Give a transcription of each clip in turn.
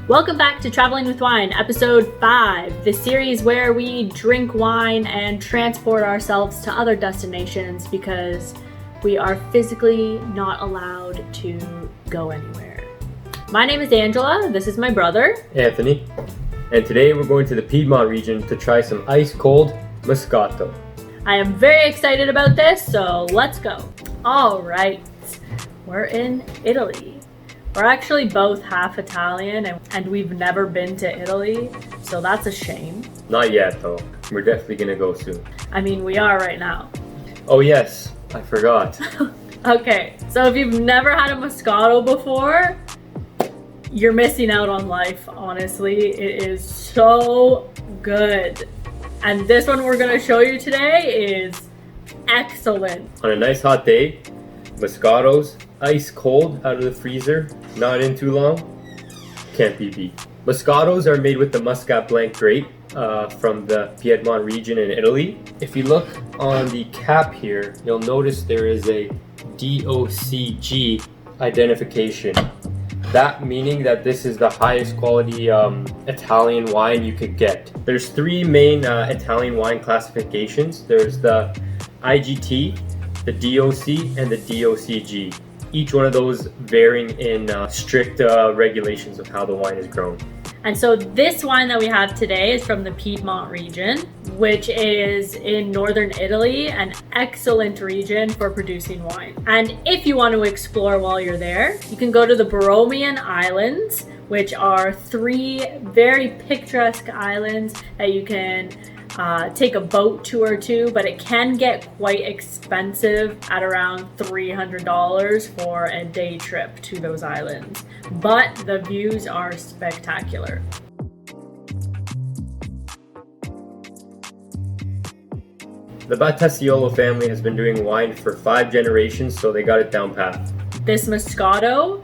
Welcome back to Traveling with Wine, episode 5, the series where we drink wine and transport ourselves to other destinations because we are physically not allowed to go anywhere. My name is Angela, this is my brother, Anthony, and today we're going to the Piedmont region to try some ice-cold Moscato. I am very excited about this, so let's go. All right, we're in Italy. We're actually both half Italian and we've never been to Italy, so that's a shame. Not yet though. We're definitely gonna go soon. I mean, we are right now. Oh yes, I forgot. Okay, so if you've never had a Moscato before, you're missing out on life, honestly. It is so good. And this one we're gonna show you today is excellent. On a nice hot day, Moscato's ice cold out of the freezer, not in too long, can't be beat. Moscatos are made with the Muscat Blanc grape from the Piedmont region in Italy. If you look on the cap here, you'll notice there is a DOCG identification. That meaning that this is the highest quality Italian wine you could get. There's 3 main Italian wine classifications. There's the IGT, the DOC, and the DOCG. Each one of those varying in strict regulations of how the wine is grown. And so this wine that we have today is from the Piedmont region, which is in northern Italy, an excellent region for producing wine. And if you want to explore while you're there, you can go to the Borromean Islands, which are 3 very picturesque islands that you can take a boat tour to, but it can get quite expensive at around $300 for a day trip to those islands. But the views are spectacular. The Batasiolo family has been doing wine for 5 generations, so they got it down pat. This Moscato,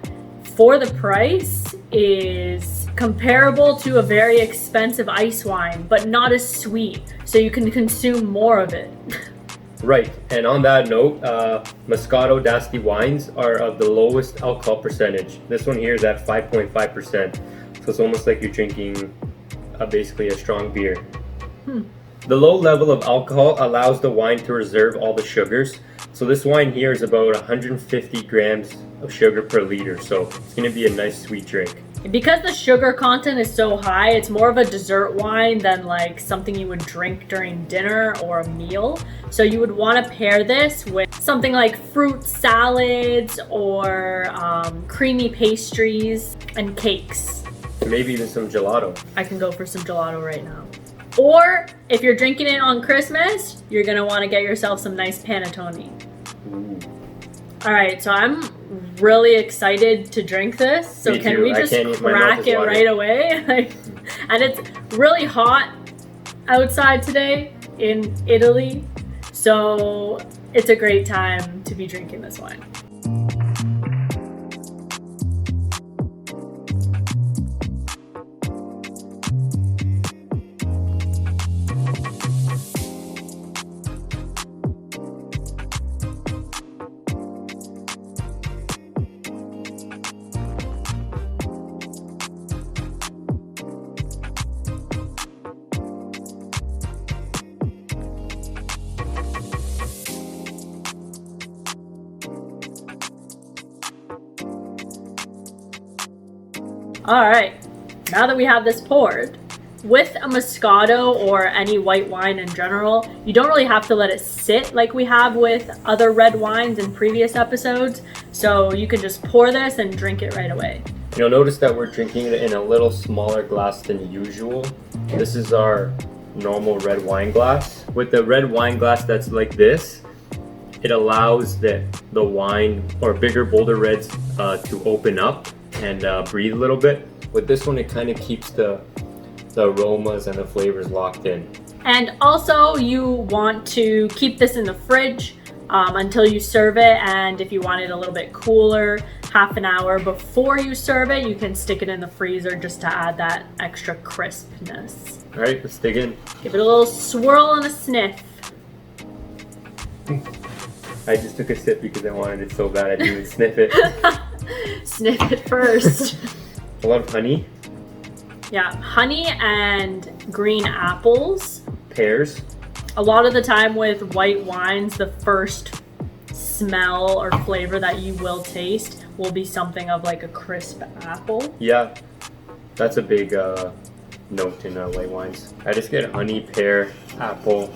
for the price, is comparable to a very expensive ice wine, but not as sweet, so you can consume more of it. Right, and on that note, Moscato d'Asti wines are of the lowest alcohol percentage. This one here is at 5.5%, so it's almost like you're drinking basically a strong beer. The low level of alcohol allows the wine to reserve all the sugars. So this wine here is about 150 grams of sugar per liter, so it's going to be a nice sweet drink. Because the sugar content is so high, it's more of a dessert wine than like something you would drink during dinner or a meal. So you would want to pair this with something like fruit salads or creamy pastries and cakes. Maybe even some gelato. I can go for some gelato right now. Or if you're drinking it on Christmas, you're going to want to get yourself some nice panettone. Ooh. All right, so I'm really excited to drink this. So Me can too. we just crack it right away? And it's really hot outside today in Italy, so it's a great time to be drinking this wine. All right, now that we have this poured, with a Moscato or any white wine in general, you don't really have to let it sit like we have with other red wines in previous episodes. So you can just pour this and drink it right away. You'll notice that we're drinking it in a little smaller glass than usual. This is our normal red wine glass. With the red wine glass that's like this, it allows the wine or bigger, bolder reds to open up and breathe a little bit. With this one, it kind of keeps the aromas and the flavors locked in. And also you want to keep this in the fridge until you serve it, and if you want it a little bit cooler, half an hour before you serve it, you can stick it in the freezer just to add that extra crispness. All right, let's dig in. Give it a little swirl and a sniff. I just took a sip because I wanted it so bad I didn't sniff it. Sniff it first. A lot of honey. Yeah, honey and green apples. Pears. A lot of the time with white wines, the first smell or flavor that you will taste will be something of like a crisp apple. Yeah, that's a big note in white wines. I just get honey, pear, apple.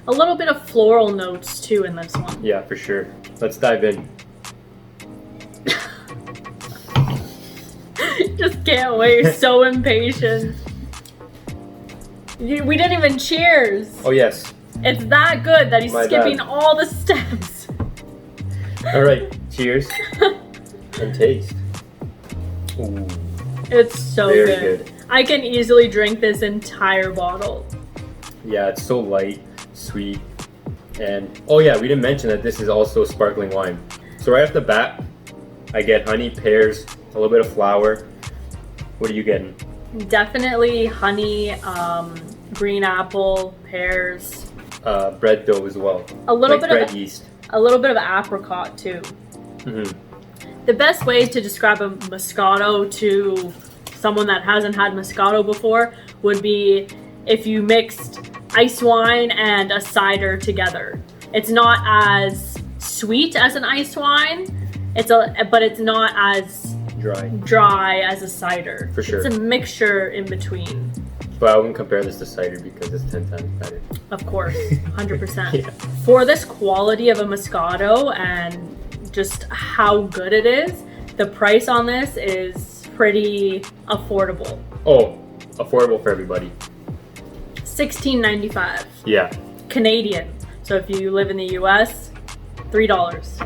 A little bit of floral notes too in this one. Yeah, for sure. Let's dive in. Just can't wait. You're so impatient. We didn't even cheers. Oh yes. It's that good that he's My skipping bad. all the steps. All right, cheers and taste. Ooh, It's so very good. good. I can easily drink this entire bottle. Yeah, it's so light, sweet, and oh yeah, we didn't mention that this is also sparkling wine. So right off the bat, I get honey, pears, a little bit of flour. What are you getting? Definitely honey, green apple, pears, Bread dough as well. a little like bit bread of yeast. a little bit of apricot too. Mm-hmm. The best way to describe a Moscato to someone that hasn't had Moscato before would be if you mixed ice wine and a cider together. It's not as sweet as an ice wine, but it's not as dry as a cider. For sure. It's a mixture in between. But I wouldn't compare this to cider because it's 10 times better. Of course, 100%. Yeah. For this quality of a Moscato and just how good it is, the price on this is pretty affordable. Oh, affordable for everybody. $16.95 Yeah. Canadian. So if you live in the US, $3.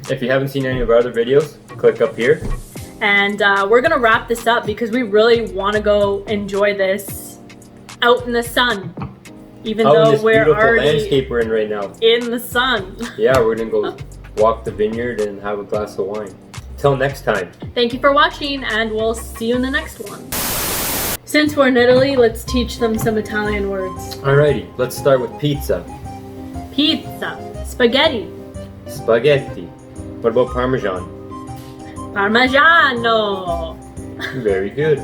If you haven't seen any of our other videos, click up here. And we're gonna wrap this up because we really want to go enjoy this out in the sun, even Out in though this we're beautiful already landscape we're in right now. in the sun. Yeah, we're gonna go walk the vineyard and have a glass of wine. Till next time. Thank you for watching, and we'll see you in the next one. Since we're in Italy, let's teach them some Italian words. Alrighty, let's start with pizza. Pizza, spaghetti, Spaghetti. What about Parmesan? Parmigiano. Very good.